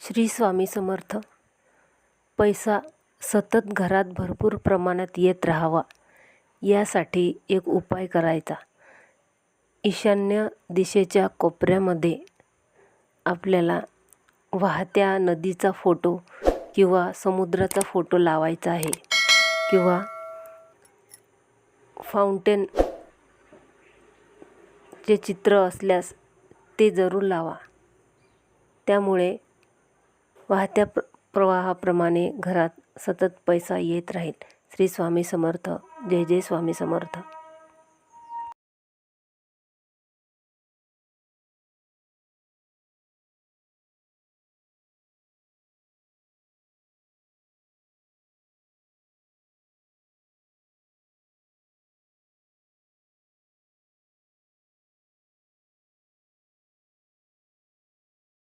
श्री स्वामी समर्थ. पैसा सतत घरात भरपूर प्रमाणात येत राहावा यासाठी एक उपाय करायचा. ईशान्य दिशेच्या कोपऱ्यामध्ये आपल्याला वाहत्या नदीचा फोटो किंवा समुद्राचा फोटो लावायचा आहे, किंवा फाउंटेन चे चित्र असल्यास ते जरूर लावा. त्यामुळे वाहत्या प्रवाहाप्रमाणे घरात सतत पैसा येत राहील. श्री स्वामी समर्थ. जय जय स्वामी समर्थ.